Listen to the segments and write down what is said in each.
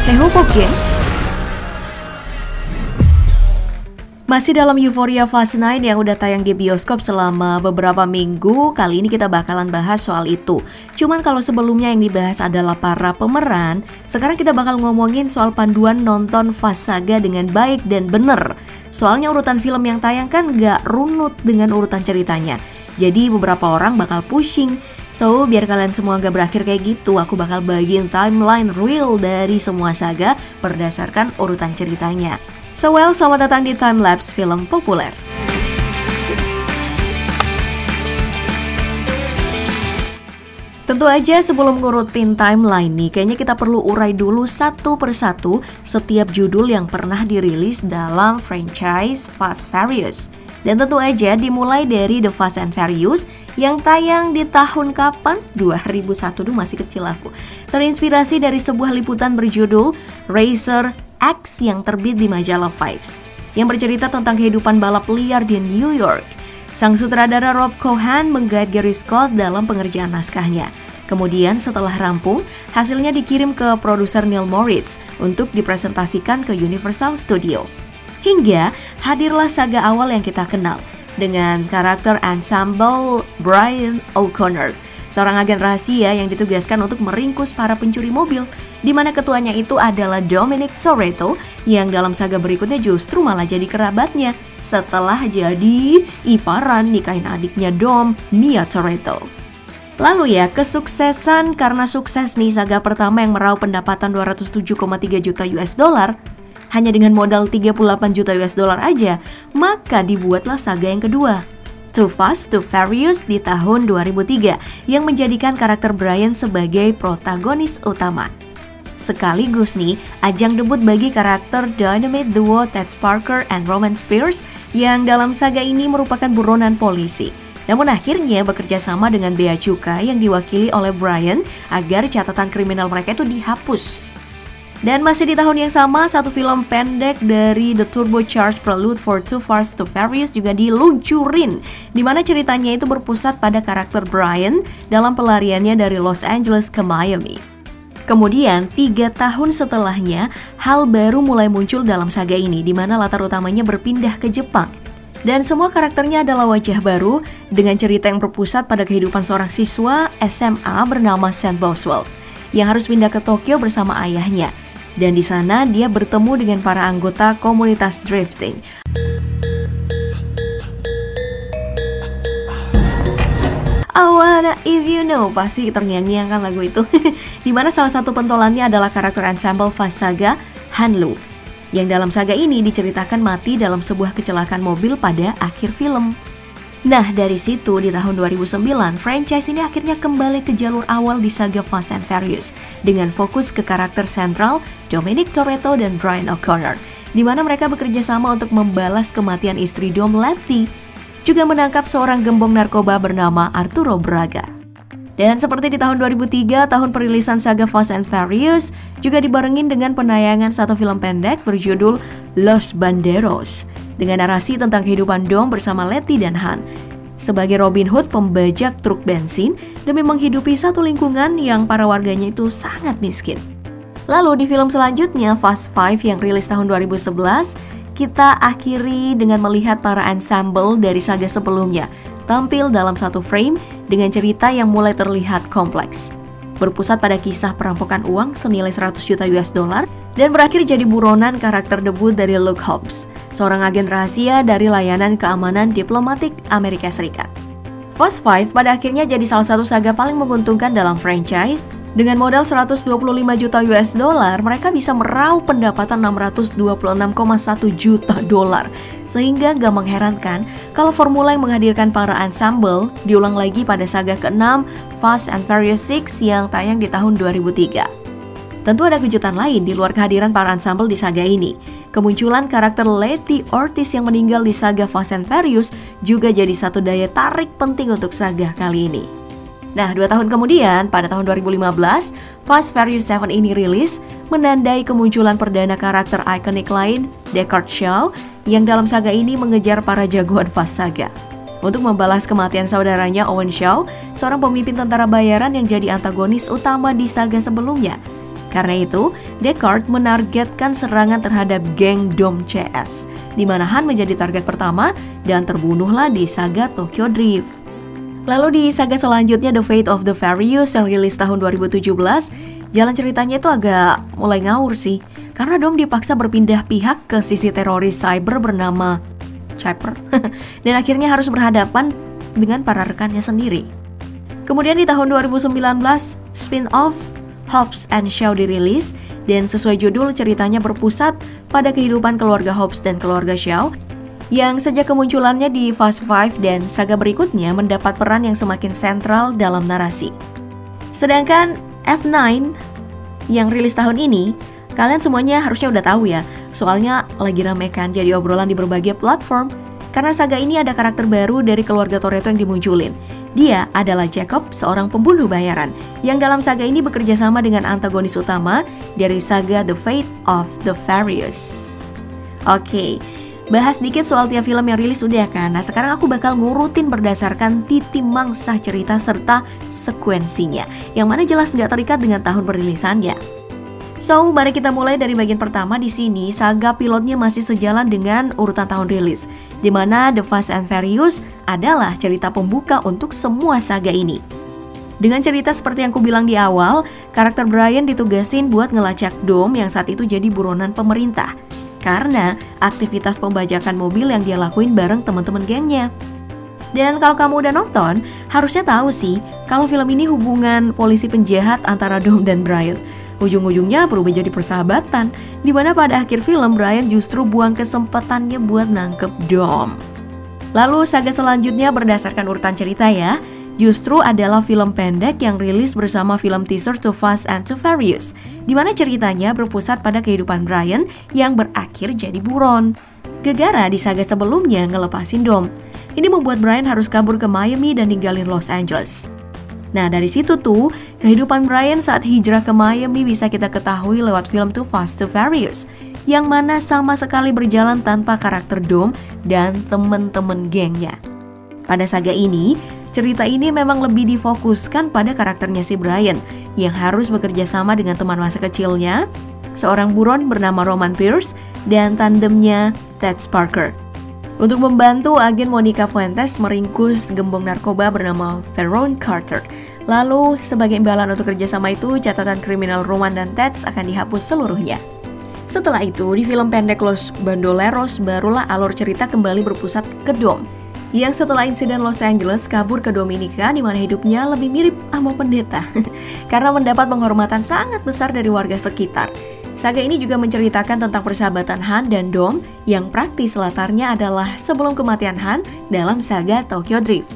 Rehoboth Games. Masih dalam Euphoria Fast 9 yang udah tayang di bioskop selama beberapa minggu, kali ini kita bakalan bahas soal itu. Cuman kalau sebelumnya yang dibahas adalah para pemeran, sekarang kita bakal ngomongin soal panduan nonton Fast Saga dengan baik dan bener. Soalnya urutan film yang tayang kan gak runut dengan urutan ceritanya. Jadi beberapa orang bakal pushing. So, biar kalian semua gak berakhir kayak gitu, aku bakal bagiin timeline real dari semua saga berdasarkan urutan ceritanya. So selamat datang di Timelapse Film Populer. Tentu aja sebelum ngurutin timeline nih, kayaknya kita perlu urai dulu satu persatu setiap judul yang pernah dirilis dalam franchise Fast Furious. Dan tentu aja dimulai dari The Fast and Furious yang tayang di tahun kapan? 2001, masih kecil aku. Terinspirasi dari sebuah liputan berjudul Racer X yang terbit di majalah Vibes, yang bercerita tentang kehidupan balap liar di New York. Sang sutradara Rob Cohen menggait Gary Scott dalam pengerjaan naskahnya. Kemudian setelah rampung, hasilnya dikirim ke produser Neil Moritz untuk dipresentasikan ke Universal Studio. Hingga hadirlah saga awal yang kita kenal dengan karakter ensemble Brian O'Connor, seorang agen rahasia yang ditugaskan untuk meringkus para pencuri mobil, di mana ketuanya itu adalah Dominic Toretto yang dalam saga berikutnya justru malah jadi kerabatnya setelah jadi iparan nikahin adiknya Dom, Mia Toretto. Lalu ya, kesuksesan karena sukses nih saga pertama yang meraup pendapatan 207,3 juta US dollar hanya dengan modal 38 juta US dollar aja, maka dibuatlah saga yang kedua, Too Fast, Too Furious di tahun 2003 yang menjadikan karakter Brian sebagai protagonis utama. Sekaligus nih, ajang debut bagi karakter Dynamite Duo Ted Parker and Roman Spears yang dalam saga ini merupakan buronan polisi. Namun akhirnya bekerja sama dengan Bea Cukai yang diwakili oleh Brian agar catatan kriminal mereka itu dihapus. Dan masih di tahun yang sama, satu film pendek dari The Turbocharged Prelude for Too Fast, Too Furious juga diluncurin, di mana ceritanya itu berpusat pada karakter Brian dalam pelariannya dari Los Angeles ke Miami. Kemudian, 3 tahun setelahnya, hal baru mulai muncul dalam saga ini, di mana latar utamanya berpindah ke Jepang. Dan semua karakternya adalah wajah baru dengan cerita yang berpusat pada kehidupan seorang siswa SMA bernama Sam Boswell yang harus pindah ke Tokyo bersama ayahnya. Dan di sana dia bertemu dengan para anggota komunitas drifting. I wanna if you know, pasti terngiang-ngiang kan lagu itu. Dimana salah satu pentolannya adalah karakter ensemble Fast Saga, Hanlu, yang dalam saga ini diceritakan mati dalam sebuah kecelakaan mobil pada akhir film. Nah, dari situ di tahun 2009, franchise ini akhirnya kembali ke jalur awal di saga Fast and Furious dengan fokus ke karakter sentral Dominic Toretto dan Brian O'Connor, di mana mereka bekerja sama untuk membalas kematian istri Dom, Letty, juga menangkap seorang gembong narkoba bernama Arturo Braga. Dan seperti di tahun 2003, tahun perilisan saga Fast and Furious juga dibarengin dengan penayangan satu film pendek berjudul Los Banderos dengan narasi tentang kehidupan Dom bersama Letty dan Han sebagai Robin Hood pembajak truk bensin demi menghidupi satu lingkungan yang para warganya itu sangat miskin. Lalu di film selanjutnya, Fast 5 yang rilis tahun 2011, kita akhiri dengan melihat para ensemble dari saga sebelumnya tampil dalam satu frame dengan cerita yang mulai terlihat kompleks. Berpusat pada kisah perampokan uang senilai 100 juta US dollar dan berakhir jadi buronan karakter debut dari Luke Hobbs, seorang agen rahasia dari layanan keamanan diplomatik Amerika Serikat. Fast 5 pada akhirnya jadi salah satu saga paling menguntungkan dalam franchise. Dengan modal 125 juta US dollar, mereka bisa meraup pendapatan 626,1 juta dolar. Sehingga gak mengherankan kalau formula yang menghadirkan para ensemble diulang lagi pada saga ke-6 Fast and Furious 6 yang tayang di tahun 2003. Tentu ada kejutan lain di luar kehadiran para ensemble di saga ini. Kemunculan karakter Letty Ortiz yang meninggal di saga Fast and Furious juga jadi satu daya tarik penting untuk saga kali ini. Nah, 2 tahun kemudian, pada tahun 2015, Fast Furious 7 ini rilis, menandai kemunculan perdana karakter ikonik lain, Deckard Shaw, yang dalam saga ini mengejar para jagoan Fast Saga. Untuk membalas kematian saudaranya Owen Shaw, seorang pemimpin tentara bayaran yang jadi antagonis utama di saga sebelumnya. Karena itu, Deckard menargetkan serangan terhadap geng Dom CS, di mana Han menjadi target pertama dan terbunuhlah di saga Tokyo Drift. Lalu di saga selanjutnya The Fate of the Furious yang rilis tahun 2017, jalan ceritanya itu agak mulai ngawur sih, karena Dom dipaksa berpindah pihak ke sisi teroris cyber bernama Chopper dan akhirnya harus berhadapan dengan para rekannya sendiri. Kemudian di tahun 2019, spin-off Hobbs and Shaw dirilis, dan sesuai judul ceritanya berpusat pada kehidupan keluarga Hobbs dan keluarga Shaw yang sejak kemunculannya di Fast Five dan saga berikutnya mendapat peran yang semakin sentral dalam narasi. Sedangkan F9 yang rilis tahun ini, kalian semuanya harusnya udah tahu ya, soalnya lagi rame kan jadi obrolan di berbagai platform, karena saga ini ada karakter baru dari keluarga Toretto yang dimunculin. Dia adalah Jacob, seorang pembunuh bayaran, yang dalam saga ini bekerja sama dengan antagonis utama dari saga The Fate of the Furious. Oke, bahas dikit soal tiap film yang rilis udah kan. Nah sekarang aku bakal ngurutin berdasarkan titi mangsa cerita serta sekuensinya, yang mana jelas gak terikat dengan tahun perilisannya. So, mari kita mulai dari bagian pertama. Di sini saga pilotnya masih sejalan dengan urutan tahun rilis, di mana The Fast and Furious adalah cerita pembuka untuk semua saga ini. Dengan cerita seperti yang aku bilang di awal, karakter Brian ditugasin buat ngelacak Dom yang saat itu jadi buronan pemerintah, karena aktivitas pembajakan mobil yang dia lakuin bareng teman-teman gengnya. Dan kalau kamu udah nonton, harusnya tahu sih kalau film ini hubungan polisi penjahat antara Dom dan Brian. Ujung-ujungnya berubah jadi persahabatan, di mana pada akhir film Brian justru buang kesempatannya buat nangkep Dom. Lalu saga selanjutnya berdasarkan urutan cerita ya, justru adalah film pendek yang rilis bersama film teaser Too Fast and Too Furious, di mana ceritanya berpusat pada kehidupan Brian yang berakhir jadi buron. Gegara di saga sebelumnya ngelepasin Dom. Ini membuat Brian harus kabur ke Miami dan ninggalin Los Angeles. Nah dari situ tuh, kehidupan Brian saat hijrah ke Miami bisa kita ketahui lewat film Too Fast Too Furious, yang mana sama sekali berjalan tanpa karakter Dom dan temen-temen gengnya. Pada saga ini, cerita ini memang lebih difokuskan pada karakternya si Brian, yang harus bekerja sama dengan teman masa kecilnya, seorang buron bernama Roman Pierce, dan tandemnya Ted Parker. Untuk membantu agen Monica Fuentes meringkus gembong narkoba bernama Veron Carter. Lalu, sebagai imbalan untuk kerjasama itu, catatan kriminal Roman dan Ted akan dihapus seluruhnya. Setelah itu, di film pendek Los Bandoleros, barulah alur cerita kembali berpusat ke Dom, yang setelah insiden Los Angeles kabur ke Dominika, di mana hidupnya lebih mirip sama pendeta, karena mendapat penghormatan sangat besar dari warga sekitar. Saga ini juga menceritakan tentang persahabatan Han dan Dom yang praktis latarnya adalah sebelum kematian Han dalam saga Tokyo Drift,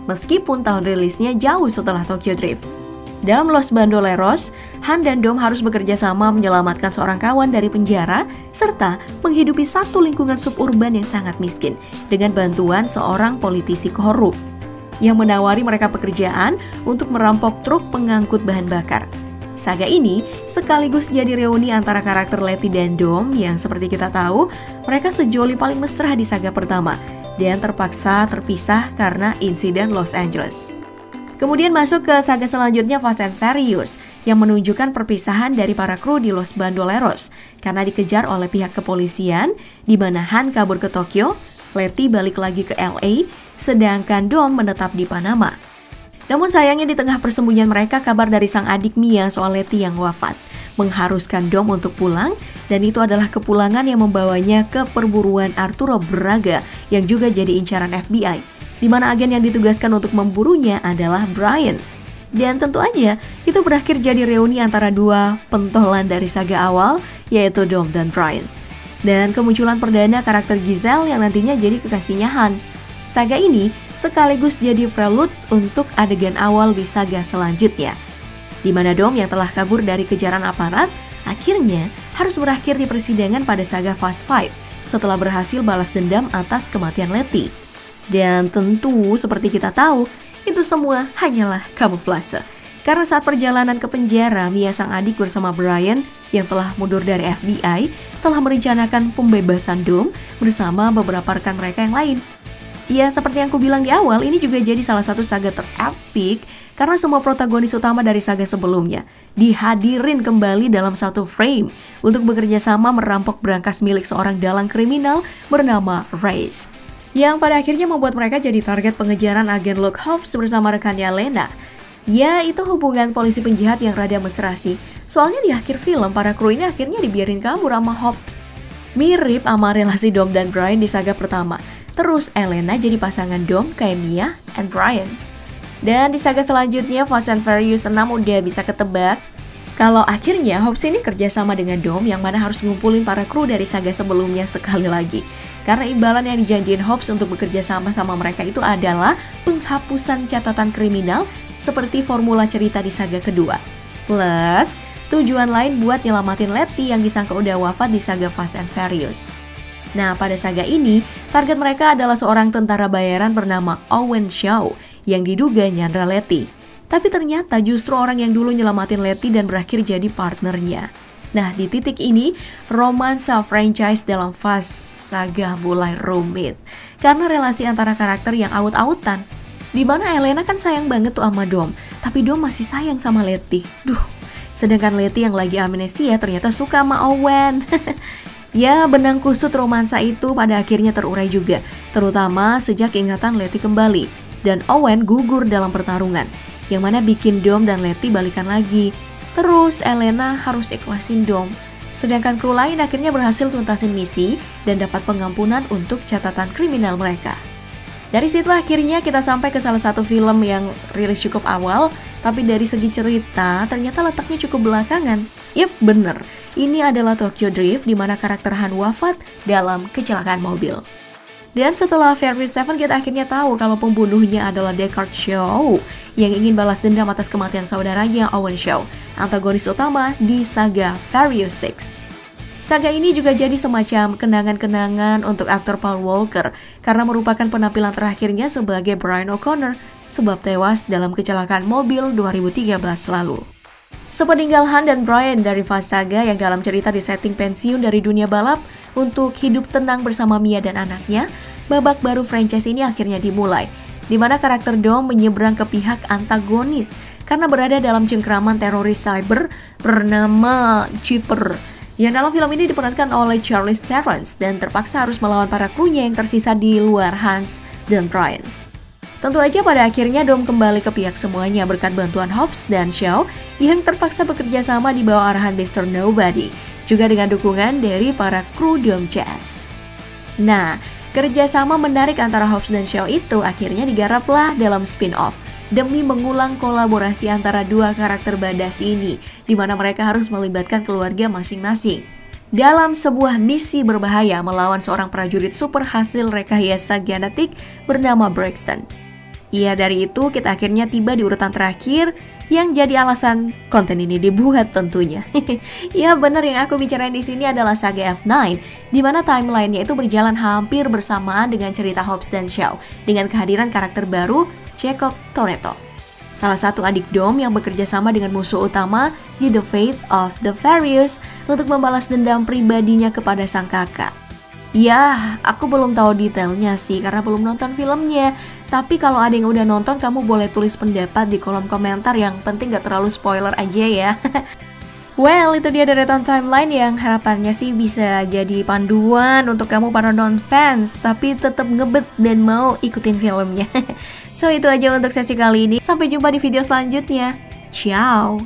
meskipun tahun rilisnya jauh setelah Tokyo Drift. Dalam Los Bandoleros, Han dan Dom harus bekerja sama menyelamatkan seorang kawan dari penjara serta menghidupi satu lingkungan suburban yang sangat miskin dengan bantuan seorang politisi korup yang menawari mereka pekerjaan untuk merampok truk pengangkut bahan bakar. Saga ini sekaligus jadi reuni antara karakter Letty dan Dom yang seperti kita tahu, mereka sejoli paling mesra di saga pertama dan terpaksa terpisah karena insiden Los Angeles. Kemudian masuk ke saga selanjutnya Fast and Furious yang menunjukkan perpisahan dari para kru di Los Bandoleros karena dikejar oleh pihak kepolisian, di mana Han kabur ke Tokyo, Letty balik lagi ke LA, sedangkan Dom menetap di Panama. Namun sayangnya di tengah persembunyian mereka, kabar dari sang adik Mia soal Letty yang wafat mengharuskan Dom untuk pulang, dan itu adalah kepulangan yang membawanya ke perburuan Arturo Braga yang juga jadi incaran FBI, di mana agen yang ditugaskan untuk memburunya adalah Brian. Dan tentu aja itu berakhir jadi reuni antara dua pentolan dari saga awal, yaitu Dom dan Brian. Dan kemunculan perdana karakter Giselle yang nantinya jadi kekasihnya Han. Saga ini sekaligus jadi prelude untuk adegan awal di saga selanjutnya, di mana Dom yang telah kabur dari kejaran aparat akhirnya harus berakhir di persidangan pada saga Fast Five setelah berhasil balas dendam atas kematian Letty. Dan tentu seperti kita tahu, itu semua hanyalah kamuflase. Karena saat perjalanan ke penjara, Mia sang adik bersama Brian yang telah mundur dari FBI telah merencanakan pembebasan Dom bersama beberapa rekan mereka yang lain. Ya, seperti yang aku bilang di awal, ini juga jadi salah satu saga terepik karena semua protagonis utama dari saga sebelumnya dihadirin kembali dalam satu frame untuk bekerja sama merampok berangkas milik seorang dalang kriminal bernama Race, yang pada akhirnya membuat mereka jadi target pengejaran agen Luke Hobbs bersama rekannya Lena. Ya, itu hubungan polisi penjahat yang rada mesra sih. Soalnya di akhir film, para kru ini akhirnya dibiarin kabur sama Hobbs. Mirip sama relasi Dom dan Brian di saga pertama. Terus Elena jadi pasangan Dom kayak Mia and Brian. Dan di saga selanjutnya, Fast and Furious 6 udah bisa ketebak kalau akhirnya Hobbs ini kerjasama dengan Dom, yang mana harus ngumpulin para kru dari saga sebelumnya sekali lagi. Karena imbalan yang dijanjiin Hobbs untuk bekerja sama mereka itu adalah penghapusan catatan kriminal seperti formula cerita di saga kedua. Plus, tujuan lain buat nyelamatin Letty yang disangka udah wafat di saga Fast and Furious. Nah, pada saga ini, target mereka adalah seorang tentara bayaran bernama Owen Shaw yang diduga nyandra Letty. Tapi ternyata justru orang yang dulu nyelamatin Letty dan berakhir jadi partnernya. Nah, di titik ini, romansa franchise dalam Fast saga mulai rumit karena relasi antara karakter yang aut-autan. Dimana Elena kan sayang banget tuh sama Dom, tapi Dom masih sayang sama Letty. Sedangkan Letty yang lagi amnesia ternyata suka sama Owen. Ya, benang kusut romansa itu pada akhirnya terurai juga, terutama sejak ingatan Letty kembali dan Owen gugur dalam pertarungan, yang mana bikin Dom dan Letty balikan lagi. Terus Elena harus ikhlasin Dom, sedangkan kru lain akhirnya berhasil tuntasin misi dan dapat pengampunan untuk catatan kriminal mereka. Dari situ akhirnya kita sampai ke salah satu film yang rilis cukup awal, tapi dari segi cerita ternyata letaknya cukup belakangan. Yep, bener. Ini adalah Tokyo Drift, di mana karakter Han wafat dalam kecelakaan mobil. Dan setelah Furious 7, kita akhirnya tahu kalau pembunuhnya adalah Deckard Shaw yang ingin balas dendam atas kematian saudaranya Owen Shaw, antagonis utama di saga Furious 6. Saga ini juga jadi semacam kenangan-kenangan untuk aktor Paul Walker karena merupakan penampilan terakhirnya sebagai Brian O'Connor sebab tewas dalam kecelakaan mobil 2013 lalu. Sepeninggal Han dan Brian dari Fast Saga yang dalam cerita disetting pensiun dari dunia balap untuk hidup tenang bersama Mia dan anaknya, babak baru franchise ini akhirnya dimulai, di mana karakter Dom menyeberang ke pihak antagonis karena berada dalam cengkraman teroris cyber bernama Chipper, yang dalam film ini diperankan oleh Charlize Theron dan terpaksa harus melawan para krunya yang tersisa di luar Hans dan Brian. Tentu aja pada akhirnya Dom kembali ke pihak semuanya berkat bantuan Hobbs dan Shaw yang terpaksa bekerja sama di bawah arahan Mr. Nobody, juga dengan dukungan dari para kru Dom Chess. Nah, kerjasama menarik antara Hobbs dan Shaw itu akhirnya digaraplah dalam spin-off demi mengulang kolaborasi antara dua karakter badass ini, di mana mereka harus melibatkan keluarga masing-masing dalam sebuah misi berbahaya melawan seorang prajurit super hasil rekayasa genetik bernama Braxton. Ya, dari itu kita akhirnya tiba di urutan terakhir yang jadi alasan konten ini dibuat tentunya. Ya, bener, yang aku bicarain di sini adalah saga F9, di mana timelinenya itu berjalan hampir bersamaan dengan cerita Hobbs dan Shaw dengan kehadiran karakter baru Jacob Toretto, salah satu adik Dom yang bekerja sama dengan musuh utama di The Fate of the Furious untuk membalas dendam pribadinya kepada sang kakak. Ya, aku belum tahu detailnya sih karena belum nonton filmnya. Tapi kalau ada yang udah nonton, kamu boleh tulis pendapat di kolom komentar, yang penting gak terlalu spoiler aja ya. Well, itu dia deretan timeline yang harapannya sih bisa jadi panduan untuk kamu para non-fans, tapi tetap ngebet dan mau ikutin filmnya. So, itu aja untuk sesi kali ini. Sampai jumpa di video selanjutnya. Ciao!